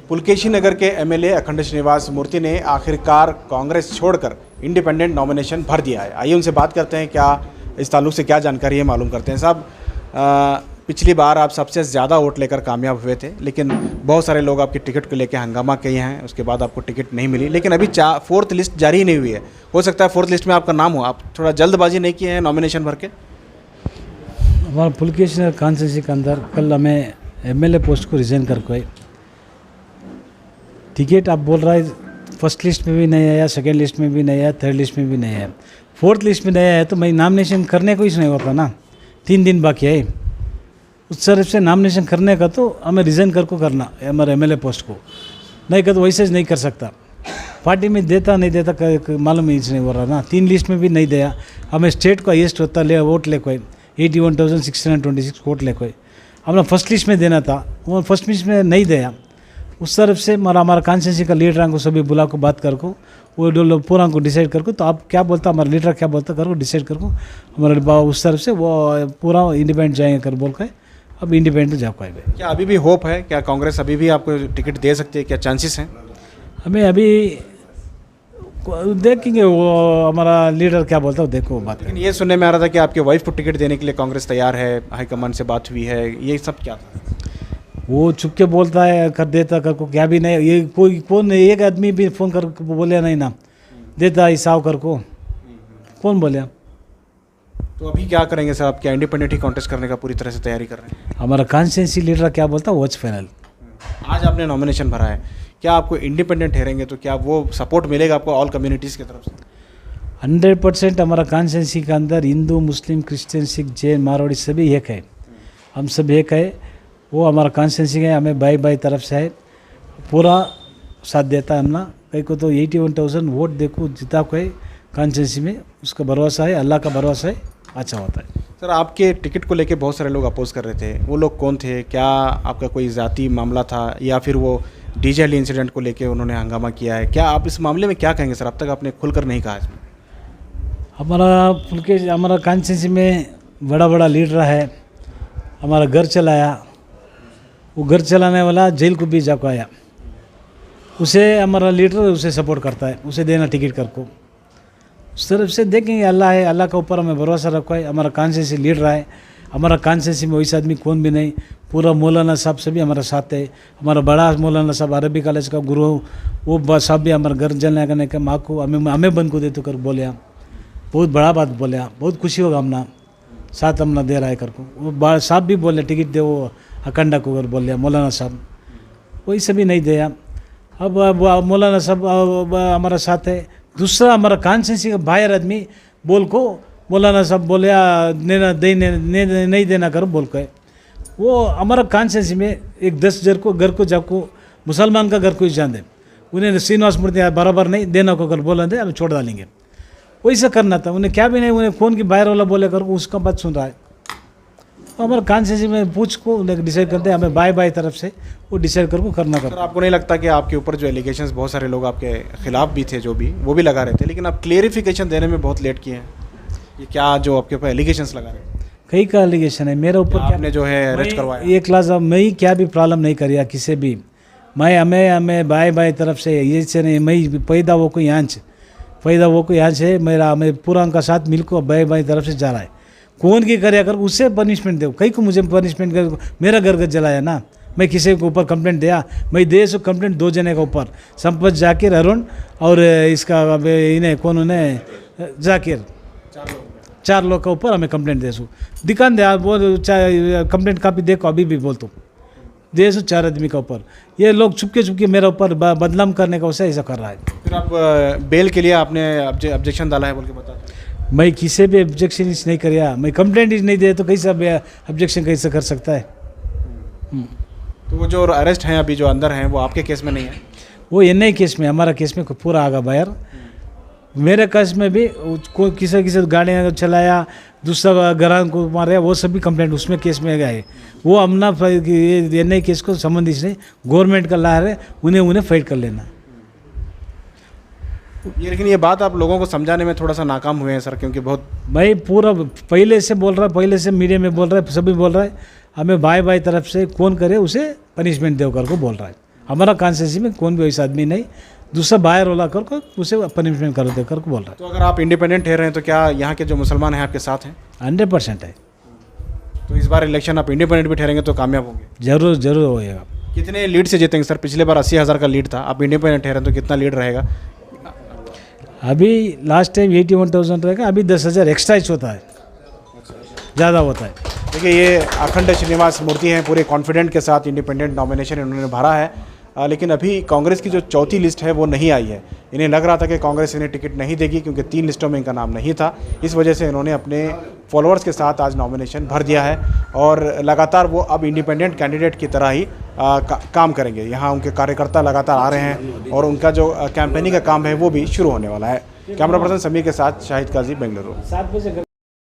पुलकेशी नगर के एमएलए अखंड श्रीनिवास मूर्ति ने आखिरकार कांग्रेस छोड़कर इंडिपेंडेंट नॉमिनेशन भर दिया है। आइए उनसे बात करते हैं, क्या इस ताल्लुक से क्या जानकारी है मालूम करते हैं। साहब, पिछली बार आप सबसे ज़्यादा वोट लेकर कामयाब हुए थे, लेकिन बहुत सारे लोग आपकी टिकट को लेकर हंगामा किए हैं, उसके बाद आपको टिकट नहीं मिली। लेकिन अभी 4th लिस्ट जारी नहीं हुई है, हो सकता है 4th लिस्ट में आपका नाम हो। आप थोड़ा जल्दबाजी नहीं किए हैं नॉमिनेशन भर के? हमारा पुलकेशी नगर कॉन्स्टिट्यूंसी के अंदर कल हमें एमएलए पोस्ट को रिज़ाइन कर कोई टिकट आप बोल रहा है फर्स्ट लिस्ट में भी नहीं आया, सेकेंड लिस्ट में भी नहीं आया, थर्ड लिस्ट में भी नहीं आया, 4th लिस्ट में नहीं आया, तो मैं नॉमिनेशन करने को ही नहीं होता ना। 3 दिन बाकी है उस तरफ से नॉमिनेशन करने का, तो हमें रिज़ाइन करके करना हमारे एमएलए पोस्ट को, नहीं कर तो वैसे नहीं कर सकता। पार्टी में देता नहीं देता मालूम ही नहीं हो रहा ना। 3 लिस्ट में भी नहीं दिया, हमें स्टेट को हाइएस्ट होता ले वोट ले कोई 81,626 वोट ले कोई, हमें फर्स्ट लिस्ट में देना था, वो फर्स्ट लिस्ट में नहीं दिया। उस तरफ से हमारा कॉन्स्टिट्यूंसी का लीडर को सभी बुला को बात कर को वो पूरा को डिसाइड कर को, तो आप क्या बोलता हमारा लीडर क्या बोलता कर को डिसाइड कर को हमारे उस तरफ से वो पूरा इंडिपेंडेंट जाएंगे कर बोल के अब इंडिपेंडेंट जा पाएंगे। क्या अभी भी होप है? क्या कांग्रेस अभी भी आपको टिकट दे सकती है? क्या चांसेस हैं? हमें अभी देखेंगे वो हमारा लीडर क्या बोलता है, देखो बात। लेकिन ये सुनने में आ रहा था कि आपके वाइफ को टिकट देने के लिए कांग्रेस तैयार है, हाईकमान से बात हुई है, ये सब क्या था? वो चुपके बोलता है कर देता कर को, क्या भी नहीं, ये कोई कौन एक आदमी भी फ़ोन कर बोले नहीं ना देता हिसाब कर को, कौन बोले? तो अभी क्या करेंगे सर? आप क्या इंडिपेंडेंट ही कॉन्टेस्ट करने का पूरी तरह से तैयारी कर रहे हैं? हमारा कॉन्स्टिट्यूंसी लीडर क्या बोलता है वॉच फाइनल। आज आपने नॉमिनेशन भरा है, क्या आपको इंडिपेंडेंट ठहरेंगे तो क्या वो सपोर्ट मिलेगा आपको ऑल कम्युनिटीज़ की तरफ से? 100% हमारा कॉन्स्टिट्यूंसी के अंदर हिंदू, मुस्लिम, क्रिश्चियन, सिख, जैन, मारवाड़ी सभी एक है, हम सब एक है। वो हमारा कॉन्स्टिट्यूंसी है, हमें भाई तरफ से है, पूरा साथ देता है। हमने कहीं को तो 81,000 वोट देखो जिता को है कॉन्स्टिट्यूंसी में, उसका भरोसा है, अल्लाह का भरोसा है, अच्छा होता है। सर, आपके टिकट को लेके बहुत सारे लोग अपोज कर रहे थे, वो लोग कौन थे? क्या आपका कोई ज़ाती मामला था या फिर वो डीजे इंसिडेंट को लेके उन्होंने हंगामा किया है? क्या आप इस मामले में क्या कहेंगे सर? अब तक आपने खुलकर नहीं कहा इसमें। हमारा कॉन्स्टिट्यूंसी में बड़ा लीडर है, हमारा घर चलाया, वो घर चलाने वाला जेल को भी जाको आया, उसे हमारा लीडर उसे सपोर्ट करता है, उसे देना टिकट कर को। उस तरफ से देखेंगे, अल्लाह है, अल्लाह के ऊपर हमें भरोसा रखो है। हमारा कॉन्स्टिट्यूंसी लीडर है, हमारा कॉन्स्टिट्यूंसी में वैसा आदमी कौन भी नहीं, पूरा मौलाना साहब सभी हमारे साथ है। हमारा बड़ा मौलाना साहब अरबी कॉलेज का गुरु, वो साहब भी हमारे घर जलने करने के माँ को हमें बंद को दे तो कर बोले, बहुत बड़ा बात बोले, बहुत खुशी होगा हमना साथ हमना दे रहा है कर को। वो साहब भी बोले टिकट दे, वो अखंडा को कर बोल मौलाना साहब, वही सभी नहीं दिया। अब मौलाना साहब हमारा साथ है। दूसरा हमारा कॉन्स्टिट्यूंसी का बाहर आदमी बोल को मौलाना साहब बोले नहीं देना करो बोल के, वो हमारा कॉन्स्टिट्यूंसी में एक 10 घर को जाको मुसलमान का घर को ही जान दे, उन्हें श्रीनिवास मूर्ति बराबर नहीं देना को कर बोला दे, हमें छोड़ डालेंगे, वैसा करना था। उन्हें क्या भी नहीं, उन्हें कौन की बाहर वाला बोले कर उसका बात सुन रहा है। हमारे कॉन्स्टिट्यूंसी में पूछ को डिसाइड करते हैं, हमें बाय तरफ से वो डिसाइड करके करना कर। सर, आपको नहीं लगता कि आपके ऊपर जो एलिगेशंस बहुत सारे लोग आपके खिलाफ भी थे, जो भी वो भी लगा रहे थे, लेकिन आप क्लेरिफिकेशन देने में बहुत लेट किए हैं? ये क्या जो आपके ऊपर एलिगेशंस लगा रहे हैं? कई का एलिगेशन है मेरे ऊपर? आपने जो है अरेस्ट करवाया ये क्लास मैं क्या भी प्रॉब्लम नहीं करिया किसी भी, मैं हमें बाय तरफ से ये से नहीं, मैं पैदा वो को यहाँ से मेरा हमें पूरा उनका साथ मिल को बाय तरफ से जा रहा है। कौन की करे अगर उससे पनिशमेंट दो, कहीं को मुझे पनिशमेंट कर, मेरा घर जलाया ना, मैं किसी के ऊपर कंप्लेंट दिया, मैं दे सो कंप्लेंट 2 जने के ऊपर, संपत जाकिर अरुण और इसका इन्हें कौन उन्हें जाकिर, 4 लोग के ऊपर हमें कंप्लेंट दे सो दिखान दे, वो कंप्लेंट कापी देखो अभी भी बोल तो दे सो 4 आदमी के ऊपर। ये लोग चुपके मेरे ऊपर बदनाम करने का वैसा ऐसा कर रहा है। फिर आप बेल के लिए आपने ऑब्जेक्शन डाला है बोल के बता? मैं किसी भी ऑब्जेक्शन नहीं करिया, मैं कंप्लेंट ही नहीं दे तो कैसे ऑब्जेक्शन कैसे कर सकता है? तो वो जो अरेस्ट हैं अभी जो अंदर हैं वो आपके केस में नहीं है? वो एनआई केस में, हमारा केस में पूरा आगा बाहर। मेरे केस में भी कोई किसी गाड़ियाँ चलाया, दूसरा घर को मारा, वो सभी कंप्लेंट उसमें केस में गए। वो हमना एनआई केस को संबंधित नहीं, गवर्नमेंट का ला है, उन्हें फाइट कर लेना। लेकिन ये बात आप लोगों को समझाने में थोड़ा सा नाकाम हुए हैं सर, क्योंकि बहुत भाई पूरा पहले से बोल रहा है, पहले से मीडिया में बोल रहा है, सभी बोल रहा है, हमें भाई तरफ से कौन करे उसे पनिशमेंट दो कर को बोल रहा है। हमारा कॉन्स्टिट्यूंसी में कौन भी ऐसा आदमी नहीं, दूसरा बाहर वाला कर उसे पनिशमेंट कर दे कर बोल रहा तो अगर आप इंडिपेंडेंट ठहर रहे हैं तो क्या यहाँ के जो मुसलमान हैं आपके साथ हैं? है। 100% है, तो इस बार इलेक्शन आप इंडिपेंडेंट भी ठहरेंगे तो कामयाब होंगे। जरूर जरूर होएगा। कितने लीड से जीतेंगे सर? पिछले बार 80,000 का लीड था, आप इंडिपेंडेंट ठहरे तो कितना लीड रहेगा? अभी लास्ट टाइम 81,000 रहेगा, अभी 10,000 एक्स्ट्रा होता है, ज़्यादा होता है। देखिए ये अखंड श्रीनिवास मूर्ति हैं, पूरे कॉन्फिडेंट के साथ इंडिपेंडेंट नॉमिनेशन इन्होंने भरा है। लेकिन अभी कांग्रेस की जो चौथी लिस्ट है वो नहीं आई है। इन्हें लग रहा था कि कांग्रेस इन्हें टिकट नहीं देगी क्योंकि 3 लिस्टों में इनका नाम नहीं था। इस वजह से इन्होंने अपने फॉलोअर्स के साथ आज नॉमिनेशन भर दिया है और लगातार वो अब इंडिपेंडेंट कैंडिडेट की तरह ही काम करेंगे। यहाँ उनके कार्यकर्ता लगातार आ रहे हैं और उनका जो कैंपेनिंग का काम है वो भी शुरू होने वाला है। कैमरा पर्सन समीर के साथ शाहिद काजी, बेंगलुरु। 7 बजे